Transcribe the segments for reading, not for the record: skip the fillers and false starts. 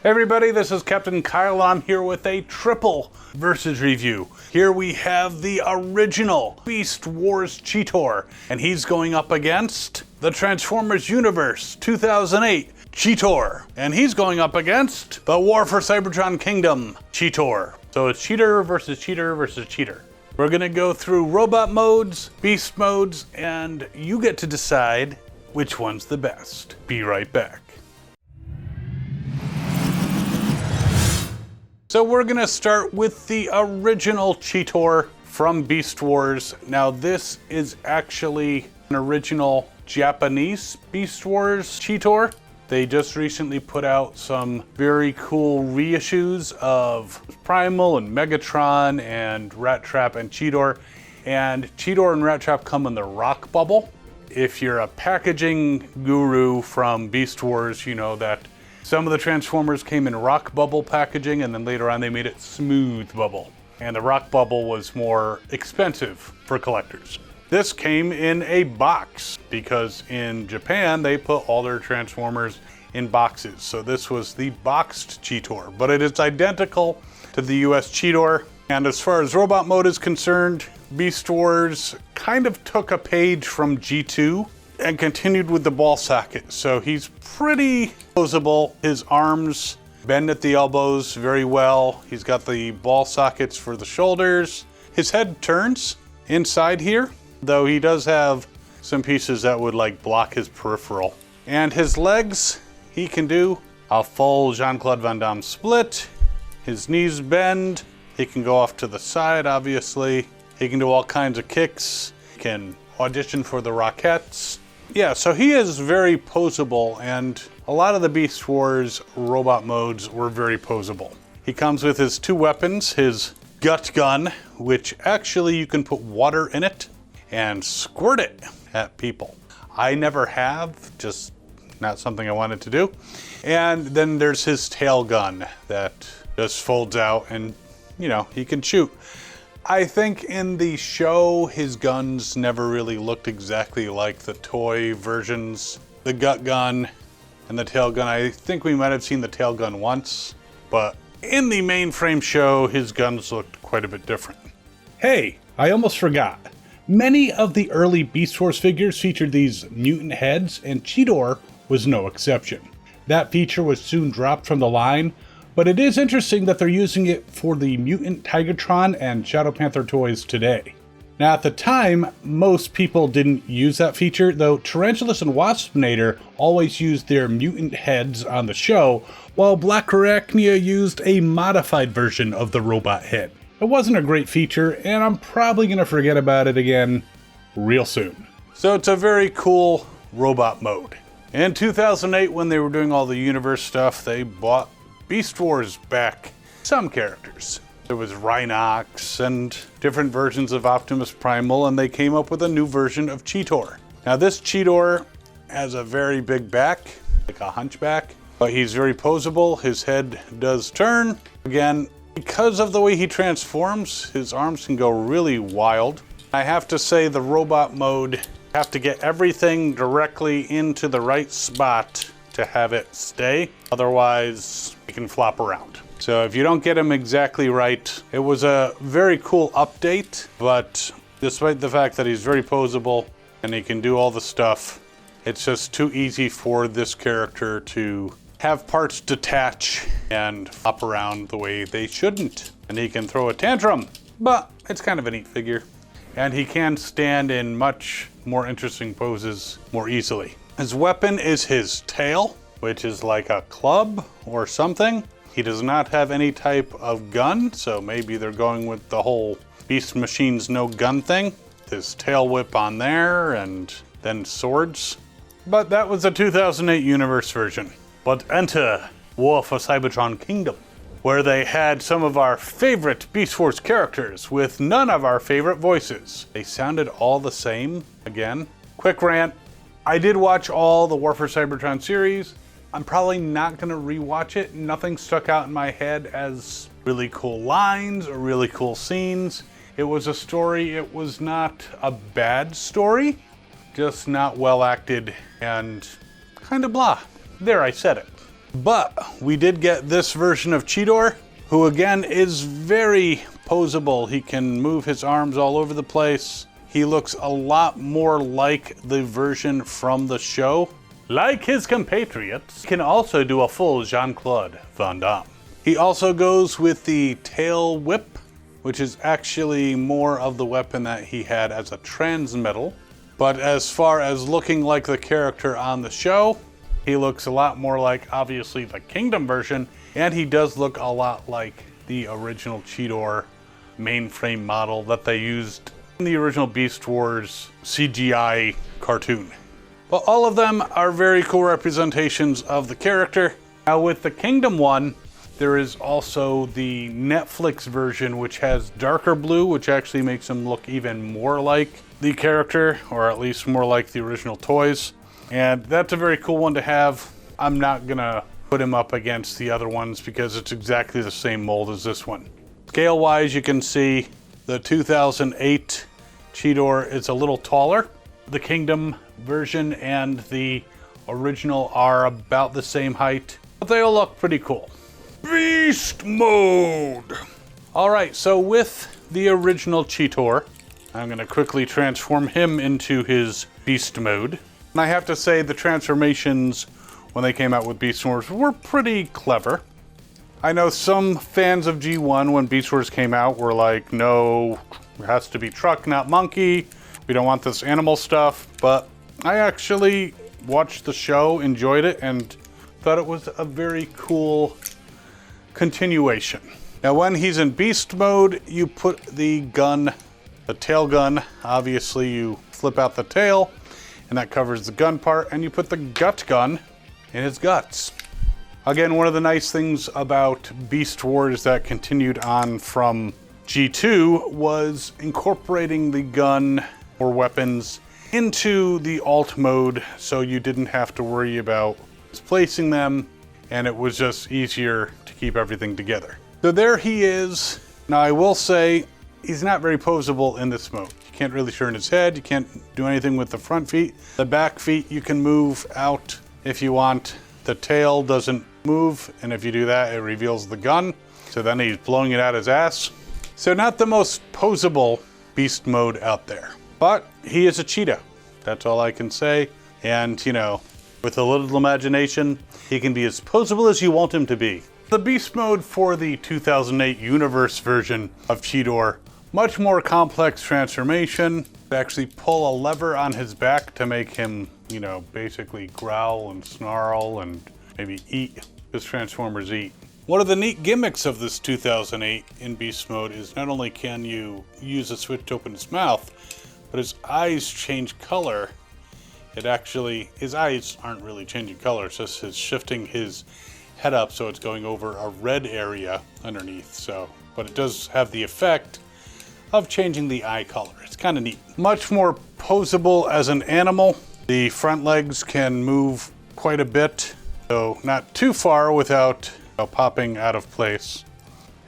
Hey everybody, this is Captain Kyle. I'm here with a triple versus review. Here we have the original Beast Wars Cheetor, and he's going up against the Transformers Universe 2008 Cheetor, and he's going up against the War for Cybertron Kingdom Cheetor. So it's Cheetor versus Cheetor versus Cheetor. We're gonna go through robot modes, beast modes, and you get to decide which one's the best. Be right back. So we're gonna start with the original Cheetor from Beast Wars. Now this is actually an original Japanese Beast Wars Cheetor. They just recently put out some very cool reissues of Primal and Megatron and Rat Trap and Cheetor. And Cheetor and Rat Trap come in the rock bubble. If you're a packaging guru from Beast Wars, you know that some of the Transformers came in rock bubble packaging, and then later on they made it smooth bubble. And the rock bubble was more expensive for collectors. This came in a box because in Japan they put all their Transformers in boxes. So this was the boxed Cheetor, but it is identical to the US Cheetor. And as far as robot mode is concerned, Beast Wars kind of took a page from G2 and continued with the ball socket. So he's pretty posable. His arms bend at the elbows very well. He's got the ball sockets for the shoulders. His head turns inside here, though he does have some pieces that would like block his peripheral. And his legs, he can do a full Jean-Claude Van Damme split. His knees bend. He can go off to the side, obviously. He can do all kinds of kicks. He can audition for the Rockettes. Yeah, so he is very posable, and a lot of the Beast Wars robot modes were very posable. He comes with his two weapons, his gut gun, which actually you can put water in it and squirt it at people. I never have, just not something I wanted to do. And then there's his tail gun that just folds out and, you know, he can shoot. I think in the show, his guns never really looked exactly like the toy versions. The gut gun and the tail gun, I think we might have seen the tail gun once, but in the mainframe show, his guns looked quite a bit different. Hey, I almost forgot. Many of the early Beast Wars figures featured these mutant heads, and Cheetor was no exception. That feature was soon dropped from the line, but it is interesting that they're using it for the Mutant Tigatron and Shadow Panther toys today. Now at the time, most people didn't use that feature, though Tarantulas and Waspinator always used their mutant heads on the show, while Black Arachnia used a modified version of the robot head. It wasn't a great feature, and I'm probably going to forget about it again real soon. So it's a very cool robot mode. In 2008, when they were doing all the Universe stuff, they bought Beast Wars back some characters. There was Rhinox and different versions of Optimus Primal, and they came up with a new version of Cheetor. Now this Cheetor has a very big back, like a hunchback, but he's very posable. His head does turn. Again, because of the way he transforms, his arms can go really wild. I have to say the robot mode, have to get everything directly into the right spot to have it stay. Otherwise, it can flop around. So if you don't get him exactly right, it was a very cool update, but despite the fact that he's very posable and he can do all the stuff, it's just too easy for this character to have parts detach and flop around the way they shouldn't. And he can throw a tantrum, but it's kind of a neat figure. And he can stand in much more interesting poses more easily. His weapon is his tail, which is like a club or something. He does not have any type of gun, so maybe they're going with the whole Beast Machine's no gun thing. His tail whip on there, and then swords. But that was the 2008 Universe version. But enter War for Cybertron Kingdom, where they had some of our favorite Beast Wars characters with none of our favorite voices. They sounded all the same again. Quick rant. I did watch all the War for Cybertron series. I'm probably not gonna rewatch it. Nothing stuck out in my head as really cool lines or really cool scenes. It was a story, it was not a bad story, just not well acted and kind of blah. There, I said it. But we did get this version of Cheetor, who again is very posable. He can move his arms all over the place. He looks a lot more like the version from the show. Like his compatriots, he can also do a full Jean-Claude Van Damme. He also goes with the tail whip, which is actually more of the weapon that he had as a Transmetal. But as far as looking like the character on the show, he looks a lot more like, obviously, the Kingdom version, and he does look a lot like the original Cheetor mainframe model that they used in the original Beast Wars CGI cartoon. But all of them are very cool representations of the character. Now with the Kingdom one, there is also the Netflix version, which has darker blue, which actually makes him look even more like the character, or at least more like the original toys. And that's a very cool one to have. I'm not gonna put him up against the other ones because it's exactly the same mold as this one. Scale wise, you can see the 2008 Cheetor is a little taller. The Kingdom version and the original are about the same height, but they all look pretty cool. Beast mode! Alright, so with the original Cheetor, I'm gonna quickly transform him into his beast mode. And I have to say the transformations when they came out with Beast Wars were pretty clever. I know some fans of G1 when Beast Wars came out were like, no, it has to be truck, not monkey. We don't want this animal stuff. But I actually watched the show, enjoyed it, and thought it was a very cool continuation. Now when he's in beast mode, you put the gun, the tail gun, obviously you flip out the tail, and that covers the gun part, and you put the gut gun in his guts. Again, one of the nice things about Beast Wars that continued on from G2 was incorporating the gun or weapons into the alt mode, so you didn't have to worry about placing them, and it was just easier to keep everything together. So there he is. Now I will say, he's not very posable in this mode. You can't really turn his head, you can't do anything with the front feet. The back feet you can move out if you want. The tail doesn't move, and if you do that, it reveals the gun. So then he's blowing it out his ass. So not the most posable beast mode out there, but he is a cheetah. That's all I can say. And you know, with a little imagination, he can be as posable as you want him to be. The beast mode for the 2008 Universe version of Cheetor, much more complex transformation. Actually pull a lever on his back to make him, you know, basically growl and snarl and maybe eat, as Transformers eat. One of the neat gimmicks of this 2008 in beast mode is not only can you use a switch to open his mouth, but his eyes change color. His eyes aren't really changing color, it's just shifting his head up so it's going over a red area underneath. So, but it does have the effect of changing the eye color. It's kind of neat. Much more posable as an animal. The front legs can move quite a bit, so not too far without popping out of place.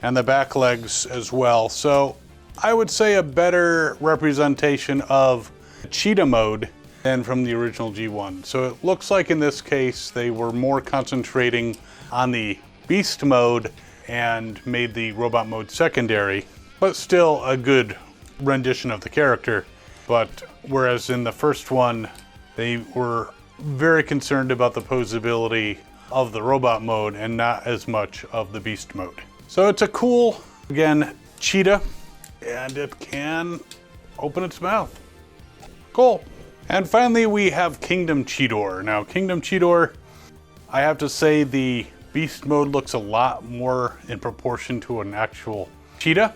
And the back legs as well. So I would say a better representation of cheetah mode than from the original G1. So it looks like in this case they were more concentrating on the beast mode and made the robot mode secondary, but still a good rendition of the character. But whereas in the first one, they were very concerned about the posability of the robot mode and not as much of the beast mode. So it's a cool, again, cheetah, and it can open its mouth. Cool. And finally, we have Kingdom Cheetor. Now, Kingdom Cheetor, I have to say the beast mode looks a lot more in proportion to an actual cheetah.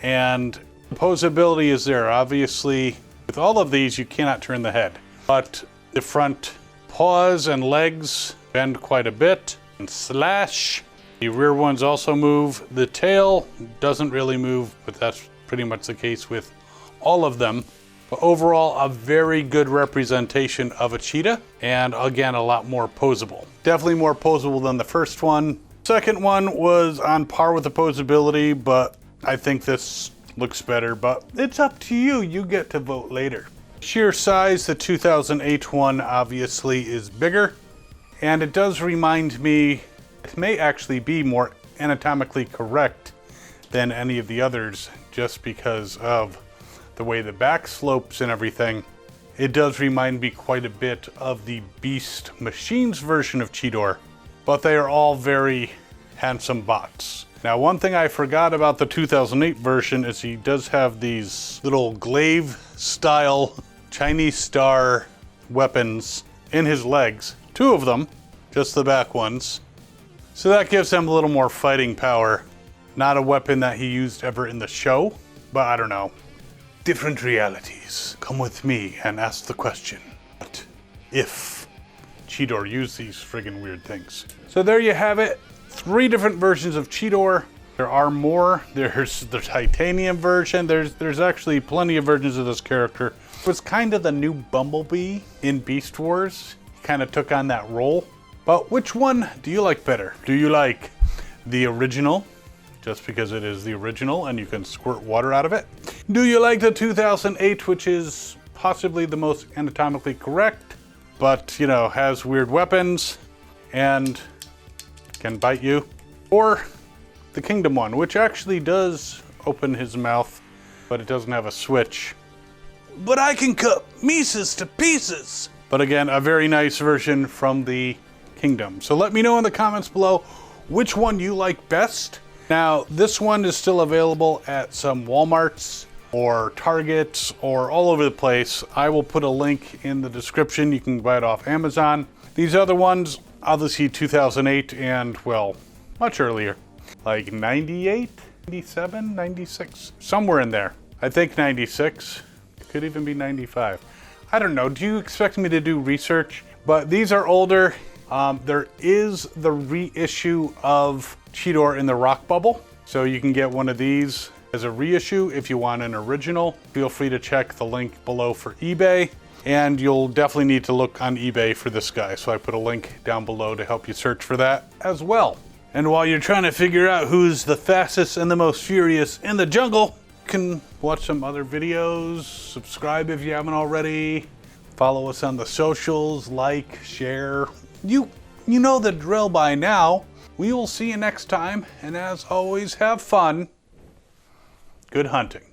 And the posability is there. Obviously, with all of these, you cannot turn the head. But the front paws and legs bend quite a bit and slash. The rear ones also move. The tail doesn't really move, but that's pretty much the case with all of them. But overall, a very good representation of a cheetah, and again, a lot more posable. Definitely more posable than the first one. Second one was on par with the posability, but I think this looks better, but it's up to you. You get to vote later. Sheer size, the 2008 one obviously is bigger, And it does remind me, it may actually be more anatomically correct than any of the others, just because of the way the back slopes and everything. It does remind me quite a bit of the Beast Machines version of Cheetor, but they are all very handsome bots. Now, one thing I forgot about the 2008 version is he does have these little glaive style Chinese star weapons in his legs. 2 of them, just the back ones. So that gives him a little more fighting power. Not a weapon that he used ever in the show, but I don't know. Different realities. Come with me and ask the question, what if Cheetor used these friggin' weird things? So there you have it. 3 different versions of Cheetor. There are more. There's the titanium version. There's actually plenty of versions of this character. It was kind of the new Bumblebee in Beast Wars. He kind of took on that role. But which one do you like better? Do you like the original, just because it is the original and you can squirt water out of it? Do you like the 2008, which is possibly the most anatomically correct, but, you know, has weird weapons and can bite you? Or the Kingdom one, which actually does open his mouth, but it doesn't have a switch. But I can cut Mises to pieces! But again, a very nice version from the Kingdom. So let me know in the comments below which one you like best. Now, this one is still available at some Walmarts or Targets or all over the place. I will put a link in the description. You can buy it off Amazon. These other ones, obviously 2008 and, well, much earlier. Like 98, 97, 96, somewhere in there. I think 96, could even be 95. I don't know, do you expect me to do research? But these are older. There is the reissue of Cheetor in the rock bubble. So you can get one of these as a reissue if you want an original. Feel free to check the link below for eBay. And you'll definitely need to look on eBay for this guy. So I put a link down below to help you search for that as well. And while you're trying to figure out who's the fastest and the most furious in the jungle, you can watch some other videos, subscribe if you haven't already, follow us on the socials, like, share. You know the drill by now. We will see you next time, and as always, have fun. Good hunting.